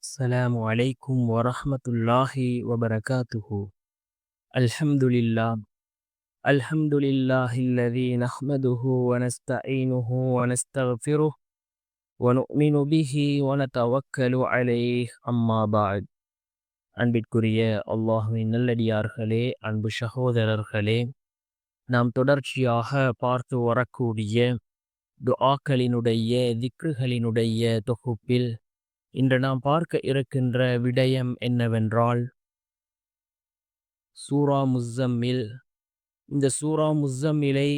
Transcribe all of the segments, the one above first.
السلام عليكم ورحمة الله وبركاته. الحمد لله. الحمد لله الذي نحمده ونستعينه ونستغفره ونؤمن به ونتوكل عليه أما بعد. அன்பிற்குரிய அல்லாஹ்வின் நல்லடியார்களே, அன்பு சகோதரர்களே, நாம் தொடர்ச்சியாக பார்த்து வரக்கூடிய துஆக்களினுடைய திக்ருகளினுடைய தொகுப்பில் இன்று நாம் பார்க்க இருக்கின்ற விடயம் என்னவென்றால் சூரா முஸ்ஸம்மில். இந்த சூரா முஸ்ஸம்மிலை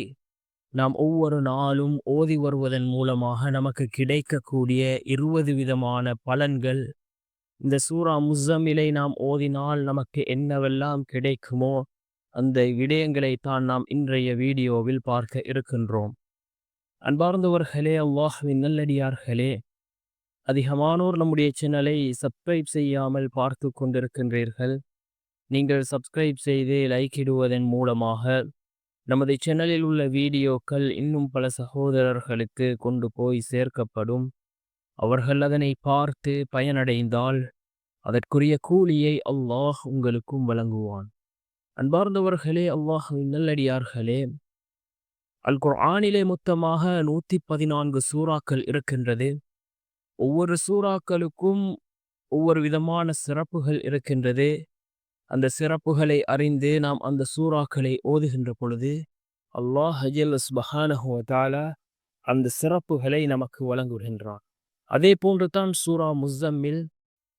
நாம் ஒவ்வொரு நாளும் ஓதி வருவதன் மூலமாக நமக்கு கிடைக்கக்கூடிய 20 விதமான பலன்கள். இந்த சூரா முஸ்ஸம்மிலை நாம் ஓதினால் நமக்கு என்னவெல்லாம் கிடைக்குமோ அந்த விடயங்களை தான் நாம் இன்றைய வீடியோவில் பார்க்க இருக்கின்றோம். அன்பார்ந்தவர்களே, அல்லாஹ்வின் நல்லடியார்களே, அதிகமானோர் நம்முடைய சேனலை சப்ஸ்கிரைப் செய்யாமல் பார்த்து கொண்டிருக்கின்றீர்கள். நீங்கள் சப்ஸ்கிரைப் செய்து லைக் இடுவதன் மூலமாக நமது சேனலில் உள்ள வீடியோக்கள் இன்னும் பல சகோதரர்களுக்கு கொண்டு போய் சேர்க்கப்படும். அவர்கள் அதனை பார்த்து பயனடைந்தால் அதற்குரிய கூலியை அல்லாஹ் உங்களுக்கும் வழங்குவான். அன்பார்ந்தவர்களே, அல்லாஹ்வின் நல்லடியார்களே, அல் குர்ஆனிலே மொத்தமாக 114 சூறாக்கள் இருக்கின்றது. ஒவ்வொரு சூறாக்களுக்கும் ஒவ்வொரு விதமான சிறப்புகள் இருக்கின்றது. அந்த சிறப்புகளை அறிந்து நாம் அந்த சூறாக்களை ஓதுகின்ற பொழுது அல்லாஹ் ஜல்ல சுப்ஹானஹு வ தஆலா அந்த சிறப்புகளை நமக்கு வழங்குகின்றான். அதே போன்று தான் சூரா முஸ்ஸம்மில்.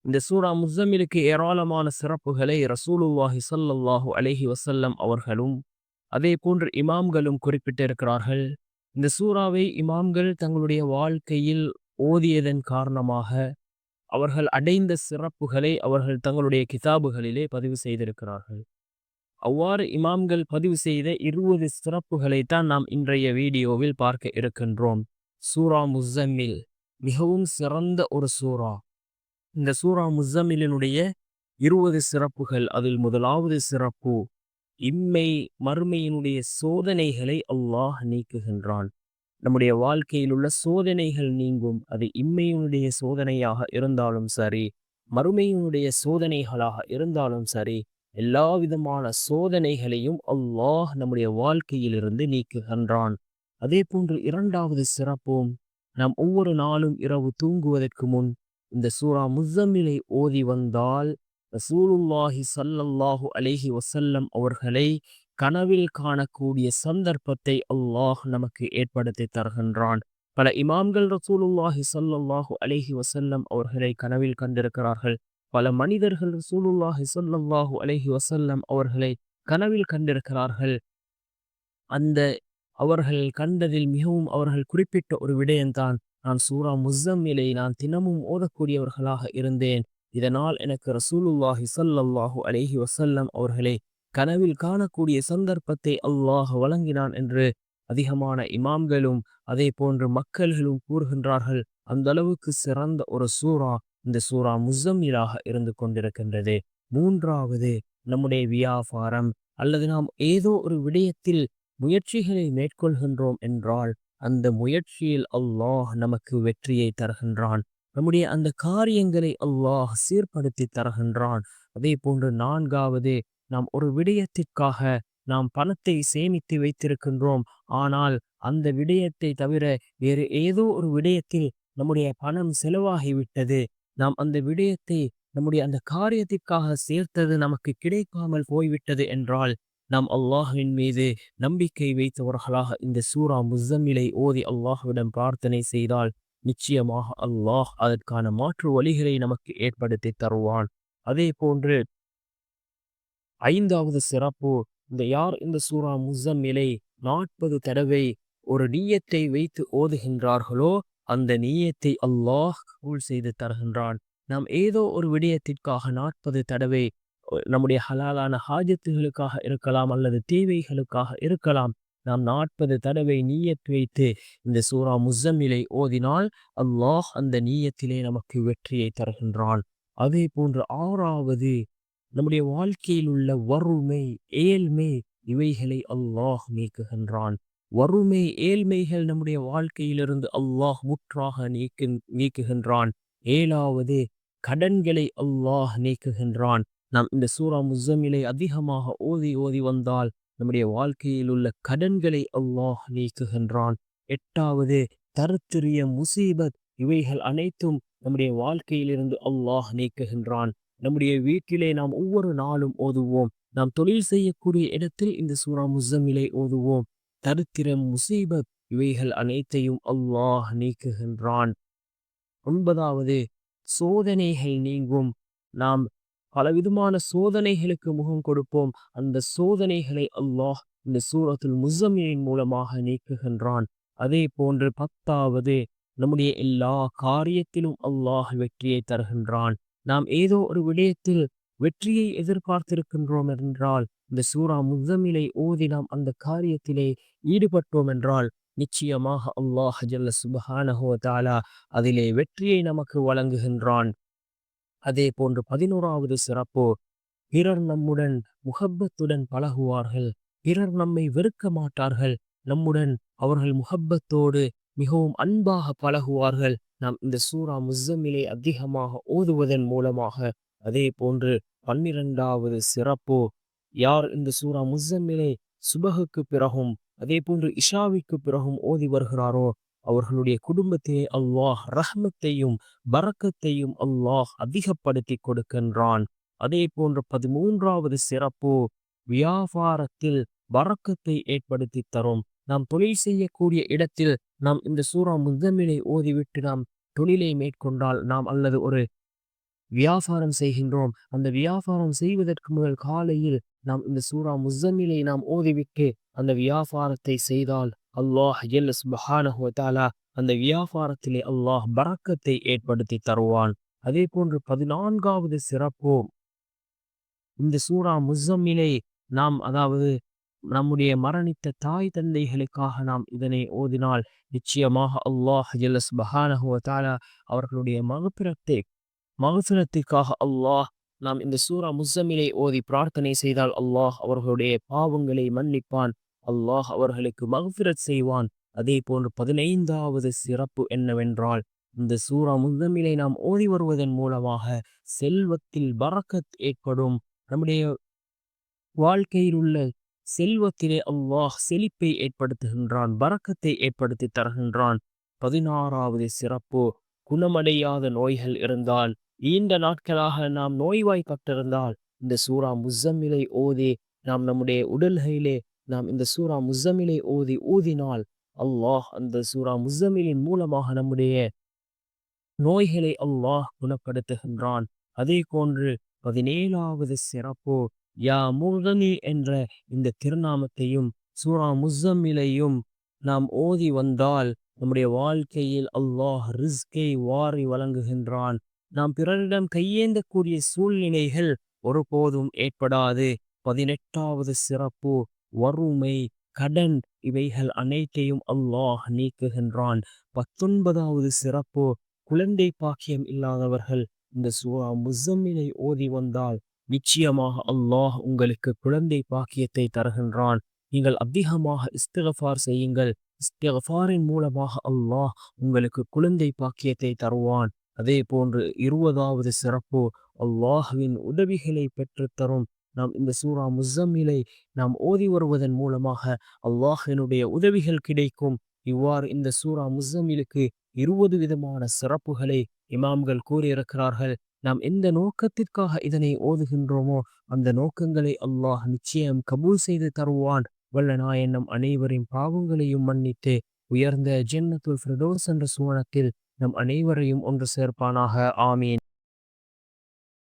இந்த சூரா முஸ்ஸம்மிலுக்கு ஏராளமான சிறப்புகளை ரசூலுல்லாஹி ஸல்லல்லாஹு அலைஹி வஸல்லம் அவர்களும் அதே போன்று இமாம்களும் குறிப்பிட்டிருக்கிறார்கள். இந்த சூறாவை இமாம்கள் தங்களுடைய வாழ்க்கையில் ஓதியதன் காரணமாக அவர்கள் அடைந்த சிறப்புகளை அவர்கள் தங்களுடைய கிதாபுகளிலே பதிவு செய்திருக்கிறார்கள். அவ்வாறு இமாம்கள் பதிவு செய்த 20 சிறப்புகளை தான் நாம் இன்றைய வீடியோவில் பார்க்க இருக்கின்றோம். சூரா முஸ்ஸம்மில் மிகவும் சிறந்த ஒரு சூரா. இந்த சூரா முஸ்ஸம்மிலினுடைய 20 சிறப்புகள். அதில் முதலாவது சிறப்பு, இம்மை மறுமையினுடைய சோதனைகளை அல்லாஹ் நீக்குகின்றான். நம்முடைய வாழ்க்கையில் உள்ள சோதனைகள் நீங்கும். அது இம்மையினுடைய சோதனையாக இருந்தாலும் சரி, மறுமையினுடைய சோதனைகளாக இருந்தாலும் சரி, எல்லா விதமான சோதனைகளையும் அல்லாஹ் நம்முடைய வாழ்க்கையிலிருந்து நீக்குகின்றான். அதே போன்று இரண்டாவது சிறப்பும், நாம் ஒவ்வொரு நாளும் இரவு தூங்குவதற்கு முன் இந்த சூரா முஸ்ஸம்மிலை ஓதி வந்தால் ரசூலுல்லாஹி ஸல்லல்லாஹு அலைஹி வஸல்லம் அவர்களை கனவில் காணக்கூடிய சந்தர்ப்பத்தை அல்லாஹ் நமக்கு ஏற்படுத்தி தருகின்றான். பல இமாம்கள் ரசூலுல்லாஹி ஸல்லல்லாஹு அலைஹி வஸல்லம் அவர்களை கனவில் கண்டிருக்கிறார்கள். பல மனிதர்கள் ரசூலுல்லாஹி ஸல்லல்லாஹு அலைஹி வஸல்லம் அவர்களை கனவில் கண்டிருக்கிறார்கள். அந்த அவர்கள் கண்டதில் மிகவும் அவர்கள் குறிப்பிட்ட ஒரு விடயம்தான், நான் சூரா முஸ்ஸம்மிலை நான் தினமும் ஓதக்கூடியவர்களாக இருந்தேன். இதனால் எனக்கு ரசூலுல்லாஹி ஸல்லல்லாஹு அலைஹி வஸல்லம் அவர்களை கனவில் காணக்கூடிய சந்தர்ப்பத்தை அல்லாஹ் வழங்கினான் என்று அதிகமான இமாம்களும் அதே போன்று மக்கள்களும் கூறுகின்றார்கள். அந்த அளவுக்கு சிறந்த ஒரு சூரா இந்த சூரா முஸ்ஸம்மிலாக இருந்து கொண்டிருக்கின்றது. மூன்றாவது, நம்முடைய வியாபாரம் அல்லது நாம் ஏதோ ஒரு விடயத்தில் முயற்சிகளை மேற்கொள்கின்றோம் என்றால் அந்த முயற்சியில் அல்லாஹ் நமக்கு வெற்றியை தருகின்றான். நம்முடைய அந்த காரியங்களை அல்லாஹ் சீர்படுத்தி தருகின்றான். அதே போன்று நான்காவது, நாம் ஒரு விடயத்திற்காக நாம் பணத்தை சேமித்து வைத்திருக்கின்றோம். ஆனால் அந்த விடயத்தை தவிர வேறு ஏதோ ஒரு விடயத்தில் நம்முடைய பணம் செலவாகிவிட்டது. நாம் அந்த விடயத்தை நம்முடைய அந்த காரியத்திற்காக சேர்த்தது நமக்கு கிடைக்காமல் போய்விட்டது என்றால் நாம் அல்லாஹ்வின் மீது நம்பிக்கை வைத்தவர்களாக இந்த சூரா முஸ்ஸம்மிலை ஓதி அல்லாஹ்விடம் பிரார்த்தனை செய்தால் நிச்சயமாக அல்லாஹ் அதற்கான மாற்று வழிகளை நமக்கு ஏற்படுத்தி தருவான். அதே போன்று ஐந்தாவது சிறப்பு, யார் இந்த சூரா முஸ்ஸம்மிலை 40 தடவை ஒரு நிய்யத்தை வைத்து ஓதுகின்றார்களோ அந்த நிய்யத்தை அல்லாஹ் கபூல் செய்து தருகின்றான். நாம் ஏதோ ஒரு விடயத்திற்காக 40 தடவை, நம்முடைய ஹலாலான ஹாஜத்துகளுக்காக இருக்கலாம் அல்லது தேவைகளுக்காக இருக்கலாம், நாம் 40 தடவை நிய்யத் வைத்து இந்த சூரா முஸ்ஸம்மிலை ஓதினால் அல்லாஹ் அந்த நிய்யத்திலே நமக்கு வெற்றியை தருகின்றான். அதே போன்று ஆறாவது, நம்முடைய வாழ்க்கையில் உள்ள வறுமை, ஏழ்மை இவைகளை அல்லாஹ் நீக்குகின்றான். வறுமை, ஏழ்மைகள் நம்முடைய வாழ்க்கையிலிருந்து அல்லாஹ் முற்றாக நீக்குகின்றான். ஏழாவது, கடன்களை அல்லாஹ் நீக்குகின்றான். நாம் இந்த சூரா முஸ்ஸம்மிலை அதிகமாக ஓதி ஓதி வந்தால் நம்முடைய வாழ்க்கையில் உள்ள கடன்களை அல்லாஹ் நீக்குகின்றான். 8வது தருத்திரிய முசீபத் இவைகள் அனைத்தும் நம்முடைய வாழ்க்கையிலிருந்து அல்லாஹ் நீக்குகின்றான். நம்முடைய வீட்டிலே நாம் ஒவ்வொரு நாளும் ஓதுவோம். நாம் தொழில் செய்யக்கூடிய இடத்தில் இந்த சூரா முஸ்ஸம்மிலை ஓதுவோம். தரித்திரம் முசீபத் இவைகள் அனைத்தையும் அல்லாஹ் நீக்குகின்றான். 9வது சோதனைகள் நீங்கும். நாம் பலவிதமான சோதனைகளுக்கு முகம் கொடுப்போம். அந்த சோதனைகளை அல்லாஹ் இந்த சூரத்துல் முஸ்ஸம்மிலின் மூலமாக நீக்குகின்றான். அதே போன்று 10வது நம்முடைய எல்லா காரியத்திலும் அல்லாஹ் வெற்றியை தருகின்றான். நாம் ஏதோ ஒரு விடயத்தில் வெற்றியை எதிர்பார்த்திருக்கின்றோம் என்றால் இந்த சூரா முஸ்ஸம்மிலை ஓதி நாம் அந்த காரியத்திலே ஈடுபட்டோம் என்றால் நிச்சயமாக அல்லாஹ் ஜல்ல சுப்ஹானஹு வ தஆலா அதிலே வெற்றியை நமக்கு வழங்குகின்றான். அதே போன்று 11வது சிறப்பு, பிறர் நம்முடன் முஹப்பத்துடன் பழகுவார்கள். பிறர் நம்மை வெறுக்க மாட்டார்கள். நம்முடன் அவர்கள் முஹப்பத்தோடு மிகவும் அன்பாக பழகுவார்கள். நாம் இந்த சூரா முஸ்ஸம்மிலை அதிகமாக ஓதுவதன் மூலமாக. அதே போன்று 12வது சிறப்பு, யார் இந்த சூரா முஸ்ஸம்மிலை சுபஹுக்கு பிறகும் அதே போன்று இஷாவிற்கு பிறகும் ஓதி வருகிறாரோ அவர்களுடைய குடும்பத்திலே அல்லாஹ் ரஹ்மத்தையும் பரக்கத்தையும் அல்லாஹ் அதிகப்படுத்தி கொடுக்கின்றான். அதே போன்று 13வது சிறப்பு, வியாபாரத்தில் பரக்கத்தை ஏற்படுத்தி தரும். நாம் தொழில் செய்யக்கூடிய இடத்தில் நாம் இந்த சூரா முஸ்ஸம்மிலை ஓதிவிட்டு நாம் தொழிலை மேற்கொண்டால் நாம் அல்லது ஒரு வியாபாரம் செய்கின்றோம். அந்த வியாபாரம் செய்வதற்கு முதல் காலையில் நாம் இந்த சூரா முஸ்ஸம்மிலை நாம் ஓதிவிட்டு அந்த வியாபாரத்தை செய்தால் அல்லாஹ் ஜல்ல சுப்ஹானஹு வ தஆலா அந்த வியாபாரத்திலே அல்லாஹ் பரக்கத்தை ஏற்படுத்தி தருவான். அதே போன்று 14வது சிறப்பு, இந்த சூரா முஸ்ஸம்மிலை நாம் அதாவது நம்முடைய மரணித்த தாய் தந்தைகளுக்காக நாம் இதனை ஓதினால் நிச்சயமாக அல்லாஹ் ஜல்ல சுப்ஹானஹு வ தஆலா அவர்களுடைய மகஃபிரத்திற்காக அல்லாஹ் நாம் இந்த சூரா முஸ்ஸம்மிலை ஓதி பிரார்த்தனை செய்தால் அல்லாஹ் அவர்களுடைய பாவங்களை மன்னிப்பான். அல்லாஹ் அவர்களுக்கு மகஃபிரத் செய்வான். அதே போன்று 15வது சிறப்பு என்னவென்றால் இந்த சூரா முஸ்ஸம்மிலை நாம் ஓதி வருவதன் மூலமாக செல்வத்தில் பரக்கத் ஏற்படும். நம்முடைய வாழ்க்கையில் உள்ள செல்வத்திலே அல்லாஹ் செழிப்பை ஏற்படுத்துகின்றான். பரக்கத்தை ஏற்படுத்தி தருகின்றான். 16வது சிறப்பு, குணமடையாத நோய்கள் இருந்தால் நீண்ட நாட்களாக நாம் நோய்வாய்ப்பட்டிருந்தால் இந்த சூரா முஸ்ஸம்மிலை ஓதி நாம் நம்முடைய உடல்களிலே நாம் இந்த சூரா முஸ்ஸம்மிலை ஊதினால் அல்லாஹ் அந்த சூரா முஸ்ஸம்மிலின் மூலமாக நம்முடைய நோய்களை அல்லாஹ் குணப்படுத்துகின்றான். அதே போன்று 17வது சிறப்பு, யா முகனி என்ற இந்த திருநாமத்தையும் சூரா முஸ்ஸம்மிலையும் நாம் ஓதி வந்தால் நம்முடைய வாழ்க்கையில் அல்லாஹ் ரிஸ்கை வாரி வழங்குகின்றான். நாம் பிறரிடம் கையேந்தக்கூடிய சூழ்நிலைகள் ஒருபோதும் ஏற்படாது. 18வது சிறப்பு, வறுமை கடன் இவைகள் அனைத்தையும் அல்லாஹ் நீக்குகின்றான். 19வது சிறப்பு, குழந்தை பாக்கியம் இல்லாதவர்கள் இந்த சூரா முஸ்ஸம்மிலை ஓதி வந்தால் நிச்சயமாக அல்லாஹ் உங்களுக்கு குழந்தை பாக்கியத்தை தருகின்றான். நீங்கள் அதிகமாக இஸ்திக்ஃபார் செய்யுங்கள். இஸ்திக்ஃபாரின் மூலமாக அல்லாஹ் உங்களுக்கு குழந்தை பாக்கியத்தை தருவான். அதே போன்று 20வது சிறப்பு, அல்லாஹ்வின் உதவிகளை பெற்றுத்தரும். நாம் இந்த சூரா முஸ்ஸம்மிலை நாம் ஓதி வருவதன் மூலமாக அல்லாஹ்வினுடைய உதவிகள் கிடைக்கும். இவ்வாறு இந்த சூரா முஸ்ஸம்மிலுக்கு 20 விதமான சிறப்புகளை இமாம்கள் கூறியிருக்கிறார்கள். நாம் எந்த நோக்கத்திற்காக இதனை ஓதுகின்றோமோ அந்த நோக்கங்களை அல்லாஹ் நிச்சயம் கபூல் செய்து தருவான். வல்ல நாயன் நம் அனைவரின் பாவங்களையும் மன்னித்து உயர்ந்த ஜன்னத்துல் ஃபிர்தௌஸ் என்ற சுவனத்தில் நம் அனைவரையும் ஒன்று சேர்ப்பானாக. ஆமீன்.